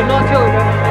not children.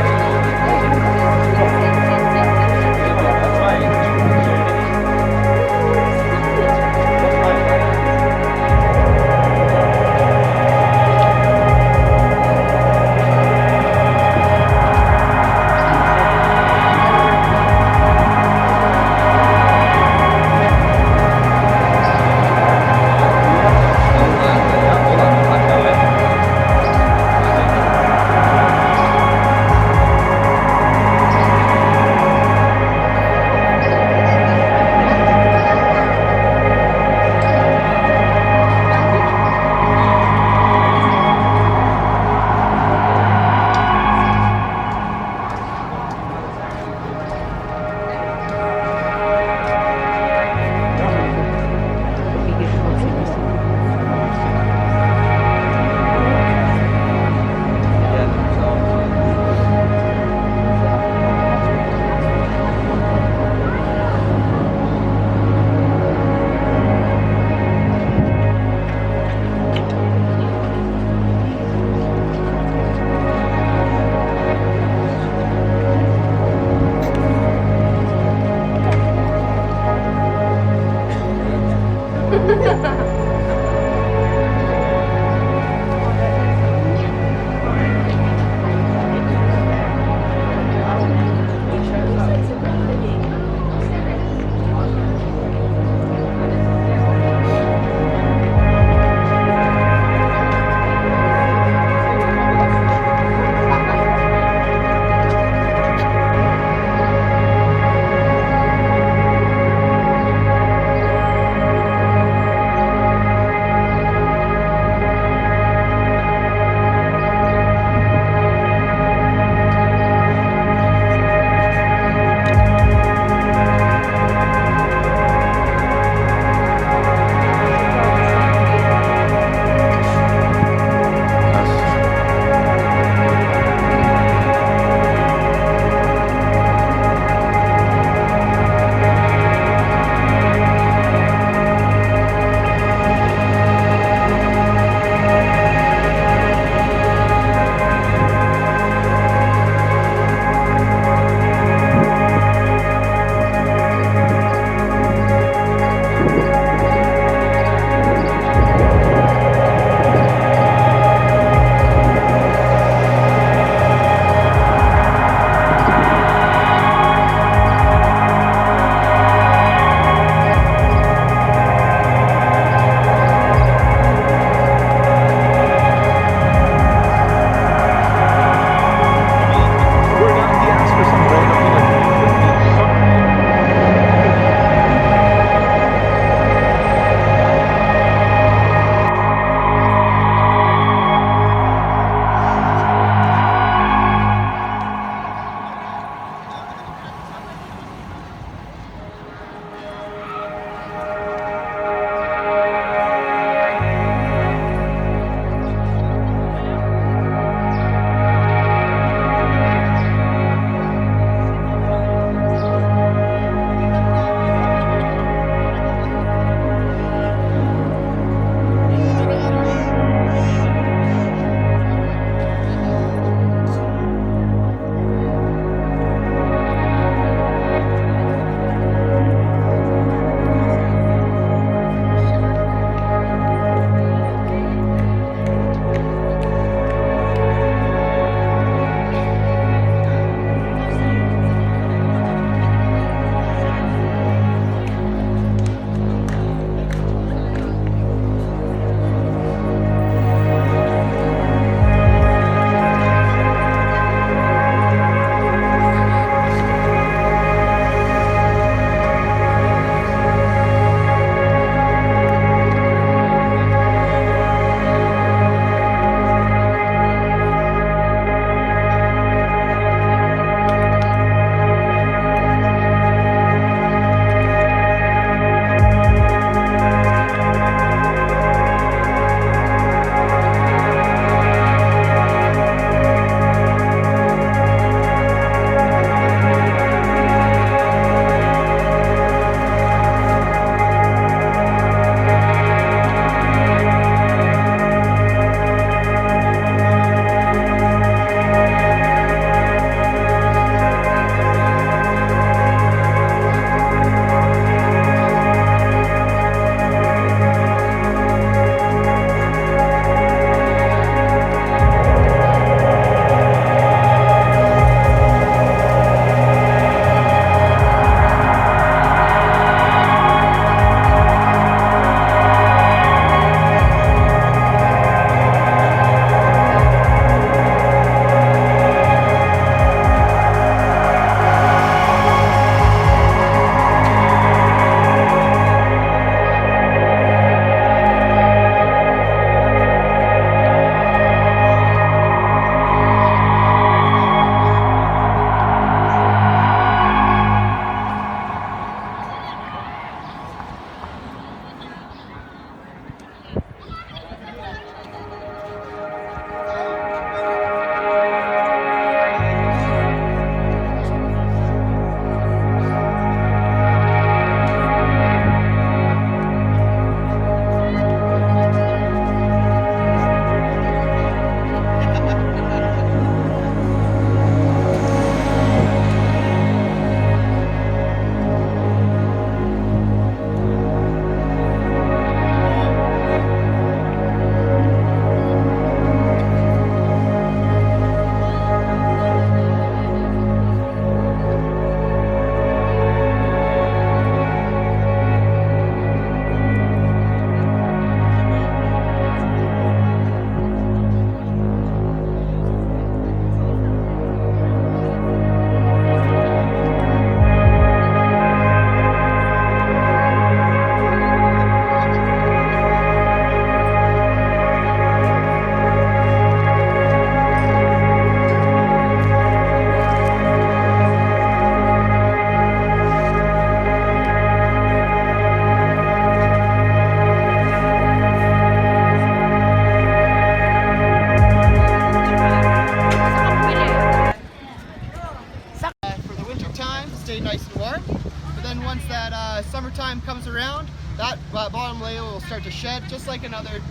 summertime comes around, that bottom layer will start to shed, just like another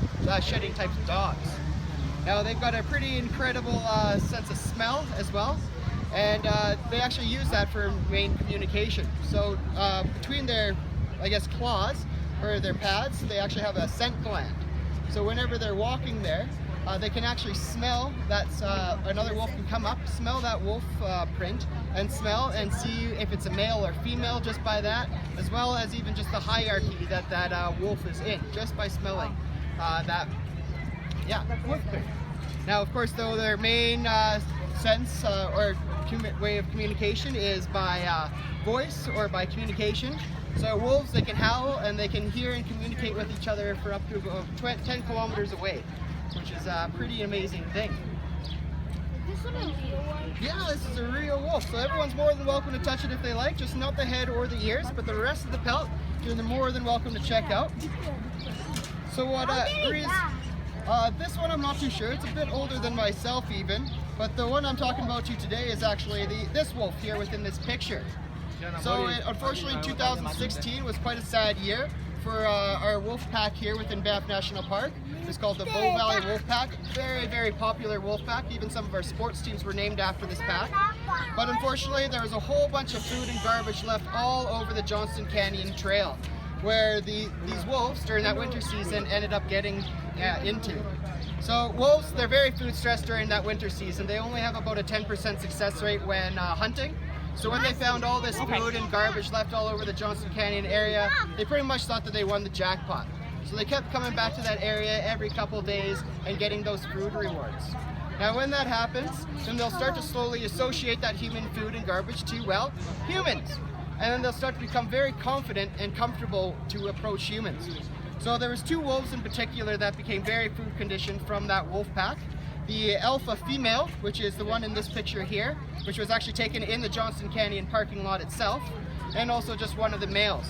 shedding types of dogs. Now they've got a pretty incredible sense of smell as well, and they actually use that for main communication. So between their, I guess, claws or their pads, they actually have a scent gland. So whenever they're walking there, they can actually smell that another wolf can come up, smell that wolf print, and smell and see if it's a male or female just by that, as well as even just the hierarchy that that wolf is in, just by smelling that wolf print. Now, of course, though, their main sense or way of communication is by voice or by communication. So wolves, they can howl and they can hear and communicate with each other for up to 10 kilometers away, which is a pretty amazing thing. Is this one a real one? Yeah, this is a real wolf, so everyone's more than welcome to touch it if they like, just not the head or the ears, but the rest of the pelt, you're more than welcome to check out. So what this one I'm not too sure, it's a bit older than myself even, but the one I'm talking about to you today is actually this wolf here within this picture. So unfortunately 2016 was quite a sad year for our wolf pack here within Banff National Park. It's called the Bow Valley Wolf Pack. Very, very popular wolf pack. Even some of our sports teams were named after this pack. But unfortunately there was a whole bunch of food and garbage left all over the Johnston Canyon Trail, where these wolves during that winter season ended up getting into. So wolves, they're very food stressed during that winter season. They only have about a 10% success rate when hunting. So when they found all this food and garbage left all over the Johnston Canyon area, they pretty much thought that they won the jackpot. So they kept coming back to that area every couple days and getting those food rewards. Now when that happens, then they'll start to slowly associate that human food and garbage to, well, humans. And then they'll start to become very confident and comfortable to approach humans. So there was two wolves in particular that became very food conditioned from that wolf pack. The alpha female, which is the one in this picture here, which was actually taken in the Johnston Canyon parking lot itself, and also just one of the males.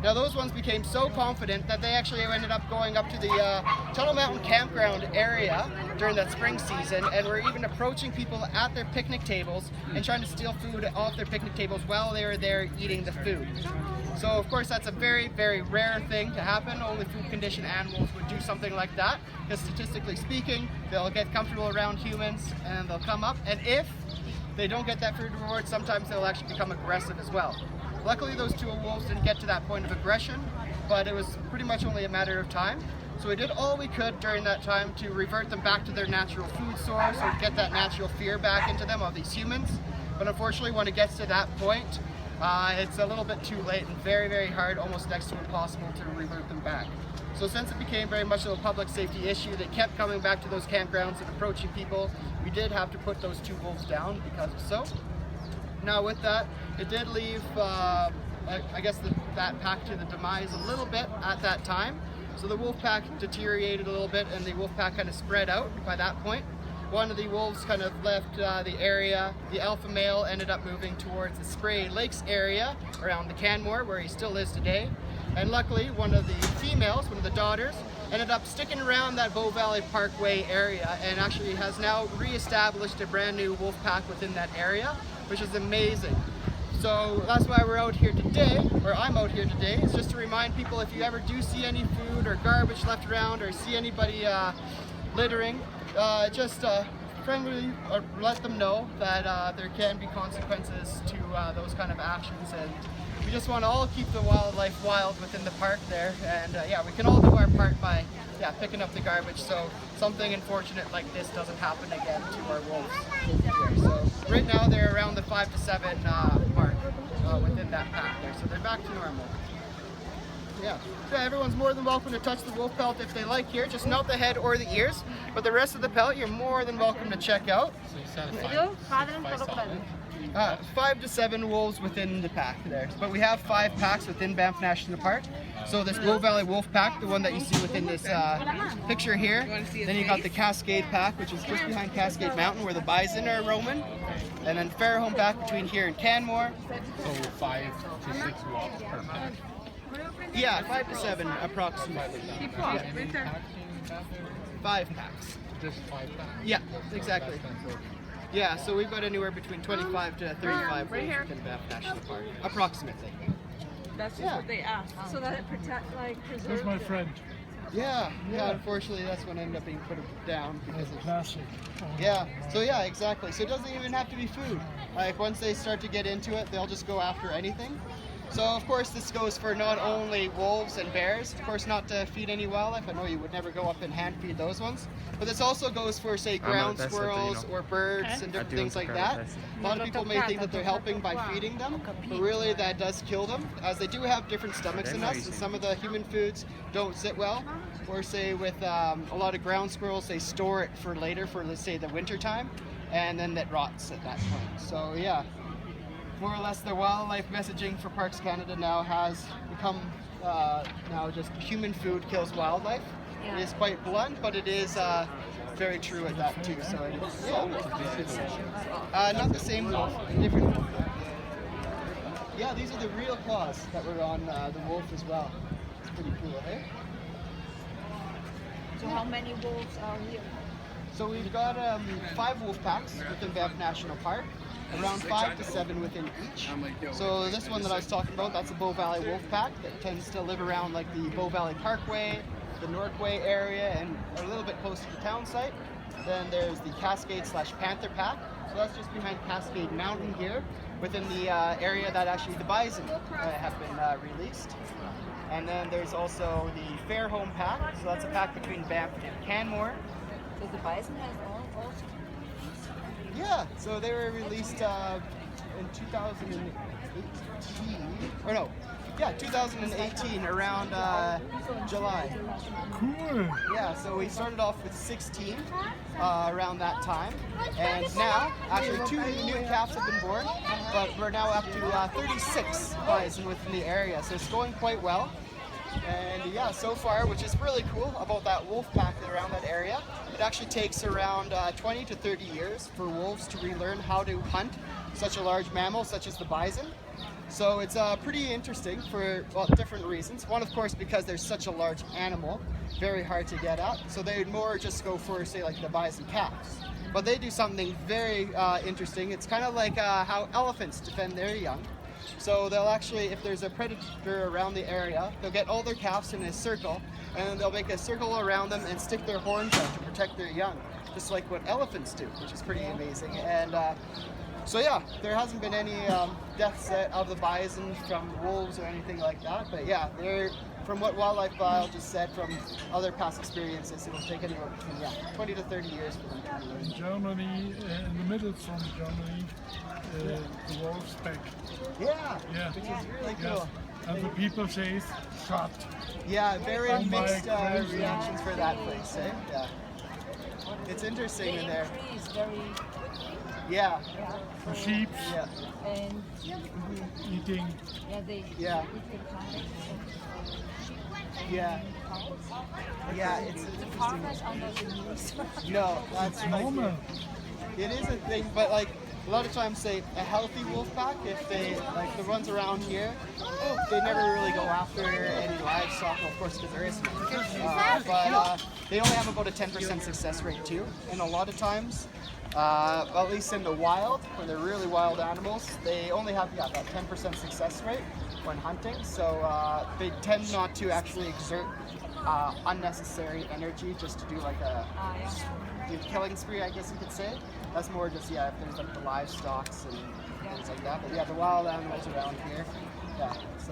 Now those ones became so confident that they actually ended up going up to the Tuttle Mountain campground area during that spring season, and were even approaching people at their picnic tables and trying to steal food off their picnic tables while they were there eating the food. So of course that's a very, very rare thing to happen. Only food conditioned animals would do something like that, because statistically speaking, they'll get comfortable around humans and they'll come up, and if they don't get that food reward, sometimes they'll actually become aggressive as well. Luckily those two wolves didn't get to that point of aggression, but it was pretty much only a matter of time. So we did all we could during that time to revert them back to their natural food source, or get that natural fear back into them of these humans. But unfortunately when it gets to that point, it's a little bit too late and very, very hard, almost next to impossible to revert them back. So since it became very much of a public safety issue, they kept coming back to those campgrounds and approaching people. We did have to put those two wolves down because of so. Now with that, it did leave, I guess, that pack to the demise a little bit at that time. So the wolf pack deteriorated a little bit and the wolf pack kind of spread out by that point. One of the wolves kind of left the area. The alpha male ended up moving towards the Spray Lakes area around the Canmore, where he still is today. And luckily, one of the females, one of the daughters, ended up sticking around that Bow Valley Parkway area and actually has now re-established a brand new wolf pack within that area, which is amazing. So that's why we're out here today, or I'm out here today, is just to remind people, if you ever do see any food or garbage left around, or see anybody littering, just friendly let them know that there can be consequences to those kind of actions, and we just want to all keep the wildlife wild within the park there, and yeah, we can all do our part by picking up the garbage so something unfortunate like this doesn't happen again to our wolves. So right now they're around the 5 to 7 mark within that pack there, so they're back to normal. Yeah, everyone's more than welcome to touch the wolf pelt if they like here, just not the head or the ears, but the rest of the pelt you're more than welcome to check out. So you said 5 to 7 wolves within the pack there, but we have 5 packs within Banff National Park. So this Bow Valley Wolf Pack, the one that you see within this picture here, then you got the Cascade Pack, which is just behind Cascade Mountain where the bison are roaming, and then Fairholme Pack between here and Canmore. So 5 to 6 wolves per pack. Yeah, 5 to 7 approximately. 5 packs. Just 5 packs? Yeah, exactly. Yeah, so we've got anywhere between 25 to 35 wolves within Banff National Park, approximately. That's just Yeah. what they asked. So that it preserves. That's my friend. Yeah, unfortunately, that's what ended up being put down because of. Classic. Yeah, so yeah, exactly. So it doesn't even have to be food. Like once they start to get into it, they'll just go after anything. So of course this goes for not only wolves and bears, of course not to feed any wildlife. I know you would never go up and hand feed those ones. But this also goes for say ground squirrels or birds and different things like that. A lot of people may think that they're helping by feeding them, but really that does kill them, as they do have different stomachs than us, and some of the human foods don't sit well. Or say with a lot of ground squirrels, they store it for later for, let's say, the winter time, and then that rots at that point. So yeah, more or less the wildlife messaging for Parks Canada now has become now just human food kills wildlife. It is quite blunt, but it is very true at that too. So it is, yeah. Not the same wolf, different wolf. Yeah, these are the real claws that were on the wolf as well. It's pretty cool, hey? So how many wolves are here? So we've got 5 wolf packs within Banff National Park, around 5 to 7 within each. So this one that I was talking about, that's a Bow Valley wolf pack that tends to live around like the Bow Valley Parkway, the Northway area, and a little bit close to the town site. Then there's the Cascade / Panther pack. So that's just behind Cascade Mountain here, within the area that actually the bison have been released. And then there's also the Fair Home pack. So that's a pack between Banff and Canmore. So the bison has also. Yeah, so they were released in 2018, or no, yeah, 2018, around July. Cool. Yeah, so we started off with 16 around that time, and now, actually 2 new calves have been born, but we're now up to 36 bison within the area, so it's going quite well. And yeah, so far, which is really cool about that wolf pack around that area, it actually takes around 20 to 30 years for wolves to relearn how to hunt such a large mammal such as the bison. So it's pretty interesting for different reasons. One, of course, because there's such a large animal, very hard to get at. So they'd more just go for, say, like the bison calves. But they do something very interesting. It's kind of like how elephants defend their young. So they'll actually, if there's a predator around the area, they'll get all their calves in a circle, and they'll make a circle around them and stick their horns out to protect their young, just like what elephants do, which is pretty amazing. And so yeah, there hasn't been any deaths of the bison from wolves or anything like that, but yeah, they're, from what wildlife biologists said from other past experiences, it will take anywhere between 20 to 30 years for them to relearn. In Germany, in the middle from Germany, the wolf's back. Yeah, Yeah. which is really Yes. cool. And the people say it's shot. Yeah, very Oh my mixed goodness. reactions for that place, eh? Yeah. It's interesting in there. Increase very. Yeah, The sheep yeah, And eating. yeah, they Yeah. eat the carcass of sheep yeah, and yeah, cows. it's The interesting. carcass are not the news. No, that's It's normal. It is a thing, but like a lot of times, say a healthy wolf pack, if they like the ones around here, they never really go after any livestock, of course, because there isn't. But they only have about a 10% success rate too, and a lot of times, at least in the wild, when they're really wild animals, they only have that 10% success rate when hunting. So they tend not to actually exert unnecessary energy just to do like a killing spree, I guess you could say. That's more just, if there's like the livestock and things like that. But yeah, the wild animals around here, it's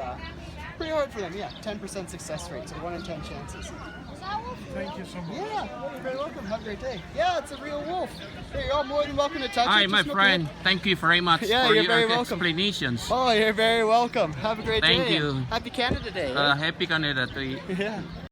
pretty hard for them. 10% success rate, so 1 in 10 chances. Thank you so much. Yeah, you're very welcome. Have a great day. Yeah, it's a real wolf. There you go. More than welcome to touch it. Hi, my Just look friend. at Thank you very much Yeah, for you're your very welcome. explanations. Oh, you're very welcome. Have a great day. Thank you. Happy Canada Day. Happy Canada Day. Yeah.